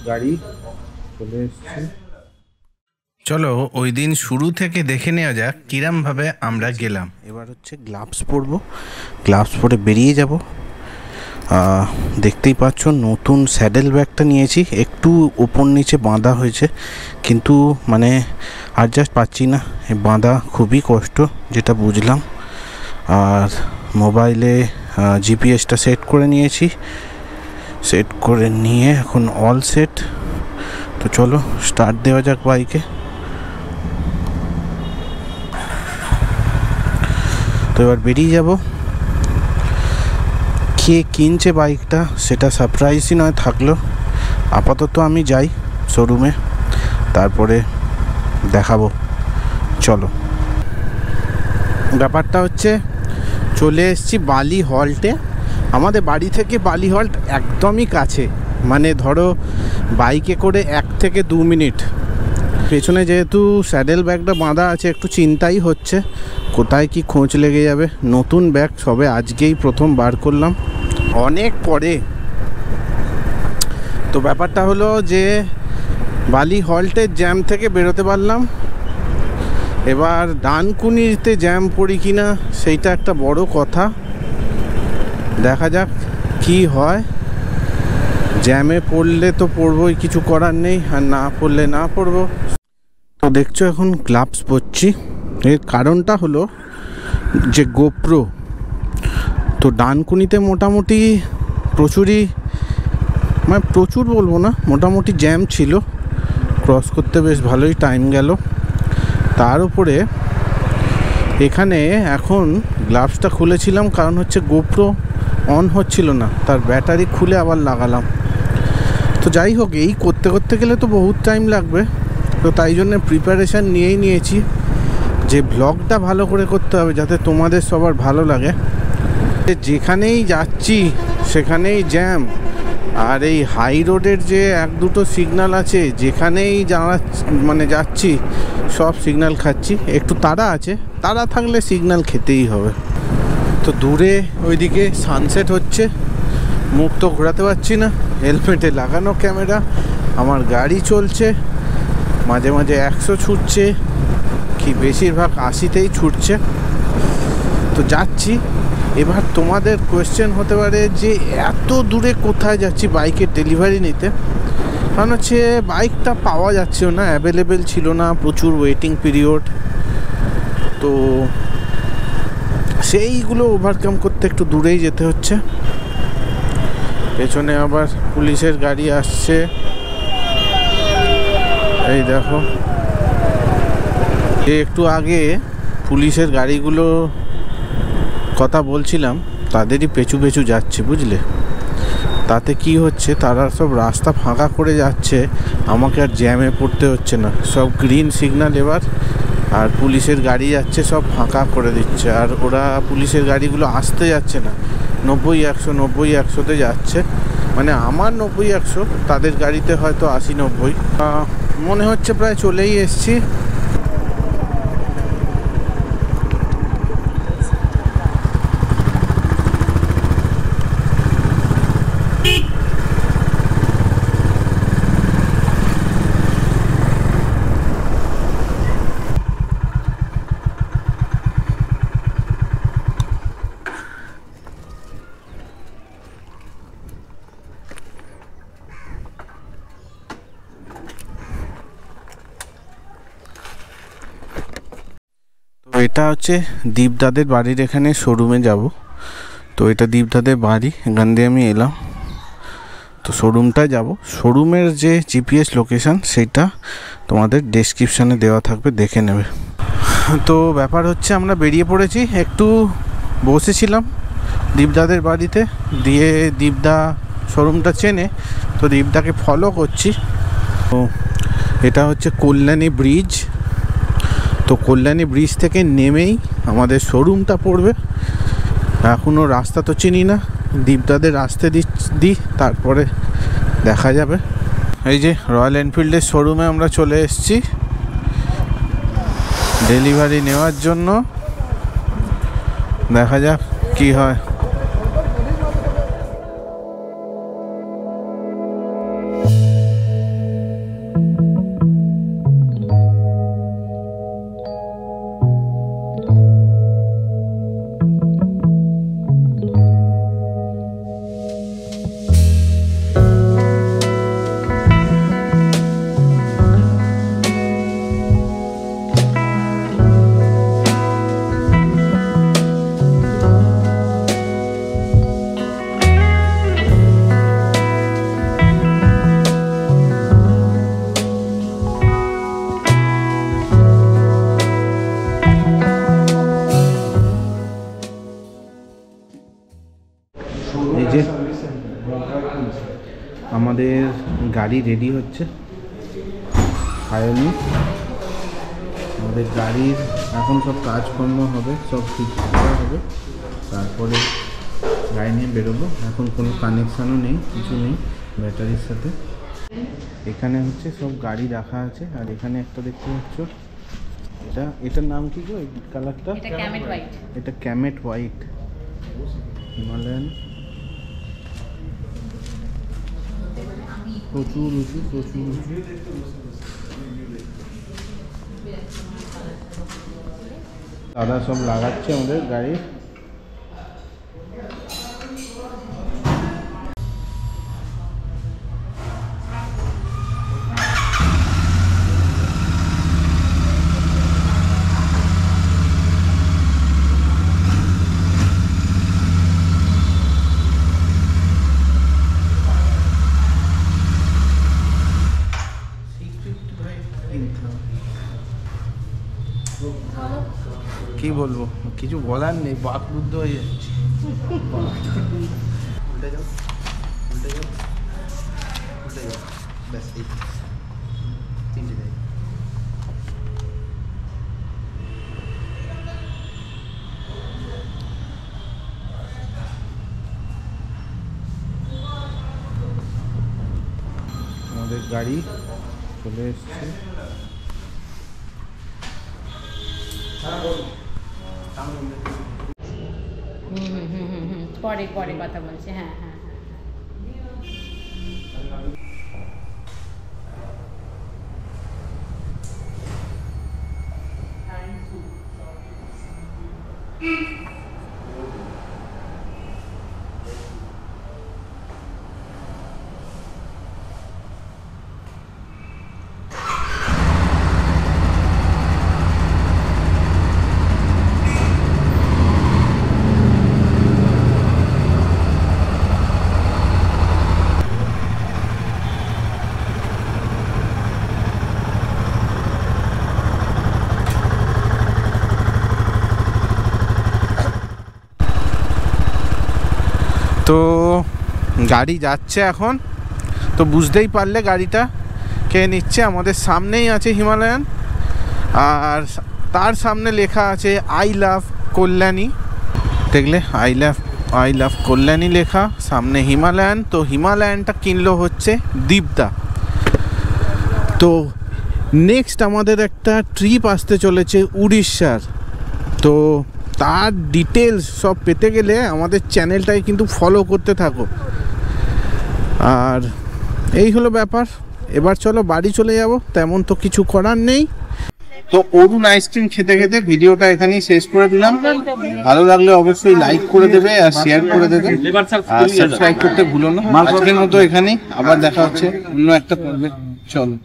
গাড়ি চলে এসছে। চলো ওই দিন শুরু থেকে দেখে নেওয়া যাক কিরমভাবে আমরা গেলাম। এবার হচ্ছে গ্লাভস পরবো, গ্লাভস পরে বেরিয়ে যাব। দেখতেই পাচ্ছ নতুন স্যাডেল ব্যাগটা নিয়েছি, একটু ওপর নিচে বাঁধা হয়েছে, কিন্তু মানে অ্যাডজাস্ট পাচ্ছি না, বাঁধা খুবই কষ্ট যেটা বুঝলাম। আর মোবাইলে জিপিএসটা সেট করে নিয়েছি, সেট করে নিয়ে এখন অল সেট। তো চলো স্টার্ট দেওয়া যাক বাইকে। তো এবার বেরিয়ে যাব। কে কিনছে বাইকটা সেটা সারপ্রাইজই নয় থাকলো। আপাতত আমি যাই শোরুমে, তারপরে দেখাবো। চলো, ব্যাপারটা হচ্ছে চলে এসেছি বালি হল্টে। আমাদের বাড়ি থেকে বালি হল্ট একদমই কাছে, মানে ধরো বাইকে করে 1 থেকে 2 মিনিট। পেছনে যেহেতু স্যাডেল ব্যাগটা বাঁধা আছে, একটু চিন্তাই হচ্ছে কোথায় কি খোঁজ লেগে যাবে। নতুন ব্যাগ সবে আজকেই প্রথম বার করলাম, অনেক পরে। তো ব্যাপারটা হলো যে বালি হল্টের জ্যাম থেকে বেরোতে পারলাম। এবার ডানকুনিতে জ্যাম পড়ি কিনা সেইটা একটা বড় কথা, দেখা যাক কি হয়। জ্যামে পড়লে তো পড়বই, কিছু করার নেই, আর না পড়লে না পড়বো। তো দেখছো এখন গ্লাভস পরছি, এর কারণটা হলো যে গোপ্রো। তো ডানকুনিতে মোটামুটি প্রচুরই, মানে প্রচুর বলবো না, মোটামুটি জ্যাম ছিল, ক্রস করতে বেশ ভালোই টাইম গেল। তার উপরে এখানে এখন গ্লাভসটা খুলেছিলাম কারণ হচ্ছে গোপ্রো অন হচ্ছিল না, তার ব্যাটারি খুলে আবার লাগালাম। তো যাই হোক, এই করতে করতে গেলে তো বহুত টাইম লাগবে। তো তাই জন্য প্রিপারেশান নিয়েই নিয়েছি যে ব্লগটা ভালো করে করতে হবে যাতে তোমাদের সবার ভালো লাগে। যেখানেই যাচ্ছি সেখানেই জ্যাম, আর এই হাই রোডের যে 1-2টো সিগন্যাল আছে, যেখানেই মানে যাচ্ছি সব সিগন্যাল খাচ্ছি। একটু তাড়া আছে, তাড়া থাকলে সিগন্যাল খেতেই হবে। তো দূরে ওইদিকে সানসেট হচ্ছে, মুখ তো ঘোরাতে পারছি না, হেলমেটে লাগানো ক্যামেরা, আমার গাড়ি চলছে, মাঝে মাঝে 100 ছুটছে, কি বেশিরভাগ 80তেই ছুটছে। তো যাচ্ছি। এবার তোমাদের কোয়েশ্চেন হতে পারে যে এত দূরে কোথায় যাচ্ছি বাইকের ডেলিভারি নিতে, কারণ হচ্ছে বাইকটা পাওয়া যাচ্ছিল না, অ্যাভেলেবেল ছিল না, প্রচুর ওয়েটিং পিরিয়ড। তো সেইগুলো ওভারকাম করতে একটু দূরেই যেতে হচ্ছে। পেছনে আবার পুলিশের গাড়ি আসছে, এই দেখো। একটু আগে পুলিশের গাড়িগুলো কথা বলছিলাম, তাদেরই পেছু পেছু যাচ্ছে, বুঝলে। তাতে কি হচ্ছে, তারা সব রাস্তা ফাঁকা করে যাচ্ছে, আমাকে আর জ্যামে পড়তে হচ্ছে না। সব গ্রিন সিগন্যাল এবার, আর পুলিশের গাড়ি যাচ্ছে, সব ফাঁকা করে দিচ্ছে। আর ওরা পুলিশের গাড়িগুলো আসতে যাচ্ছে না, 90-100 90-100তে যাচ্ছে, মানে আমার 90-100, তাদের গাড়িতে হয়তো 80-90। মনে হচ্ছে প্রায় চলেই এসছি। এটা হচ্ছে দীপদাদের বাড়ির এখানে শোরুমে যাব। তো এটা দীপদাদের বাড়ি, এখান দিয়ে আমি এলাম। তো শোরুমটায় যাব, শোরুমের যে জিপিএস লোকেশান সেইটা তোমাদের ডেসক্রিপশানে দেওয়া থাকবে, দেখে নেবে। তো ব্যাপার হচ্ছে আমরা বেরিয়ে পড়েছি, একটু বসেছিলাম দীপদাদের বাড়িতে, দিয়ে দীপদা শোরুমটা চেনে, তো দীপদাকে ফলো করছি। তো এটা হচ্ছে কল্যাণী ব্রিজ। তো কল্যাণী ব্রিজ থেকে নেমেই আমাদের শোরুমটা পড়বে। এখনও রাস্তা তো চিনি না, দীপদাদের রাস্তা দিই, তারপরে দেখা যাবে। এই যে রয়্যাল এনফিল্ডের শোরুমে আমরা চলে এসেছি ডেলিভারি নেওয়ার জন্য, দেখা যাক কি হয়। গাড়ি রেডি হচ্ছে ফাইনালি। আমাদের গাড়ির এখন সব কাজকর্ম হবে, সব ঠিক করা হবে, তারপরে গাড়ি নিয়ে বেরোবো। এখন কোনো কানেকশানও নেই, কিছু নেই ব্যাটারির সাথে। এখানে হচ্ছে সব গাড়ি রাখা আছে, আর এখানে একটা দেখতে পাচ্ছ, এটার নাম কি গো এই কালারটা? এটা ক্যামেট হোয়াইট। এটা ক্যামেট হোয়াইট হিমালয়ান। প্রচুর উঁচু, প্রচুর উঁচু। দাদা সব লাগাচ্ছে আমাদের গাড়ির। কি বলবো, কিছু বলার নেই, বাকরুদ্ধ হয়ে যাচ্ছে। উল্টে যাও, উল্টে যাও, উল্টে যাও, ব্যাস এই তিনটে যাই। আমাদের গাড়ি চলে এসছে। পরে পরে কথা বলছে। হ্যাঁ হ্যাঁ তো গাড়ি যাচ্ছে এখন, তো বুঝতেই পারলে গাড়িটা কে নিচ্ছে। আমাদের সামনেই আছে হিমালয়ান, আর তার সামনে লেখা আছে আই লাভ কল্যাণী। দেখলে আই লাভ কল্যাণী লেখা, সামনে হিমালয়ান। তো হিমালয়ানটা কিনলো হচ্ছে দীপদা। তো নেক্সট আমাদের একটা ট্রিপ আসতে চলেছে উড়িষ্যার। তো তার ডিটেলস সব পেতে গেলে আমাদের চ্যানেলটাই কিন্তু ফলো করতে থাকো। আর এই হলো ব্যাপার। এবার চলো বাড়ি চলে যাব, তেমন তো কিছু করার নেই। তো অরুণ আইসক্রিম খেতে খেতে ভিডিওটা এখানেই শেষ করে দিলাম। ভালো লাগলে অবশ্যই লাইক করে দেবে আর শেয়ার করে দেবে, আর সাবস্ক্রাইব করতে ভুলো না। আজকের মতো এখানেই, আবার দেখা হচ্ছে অন্য একটা পর্বে। চলো।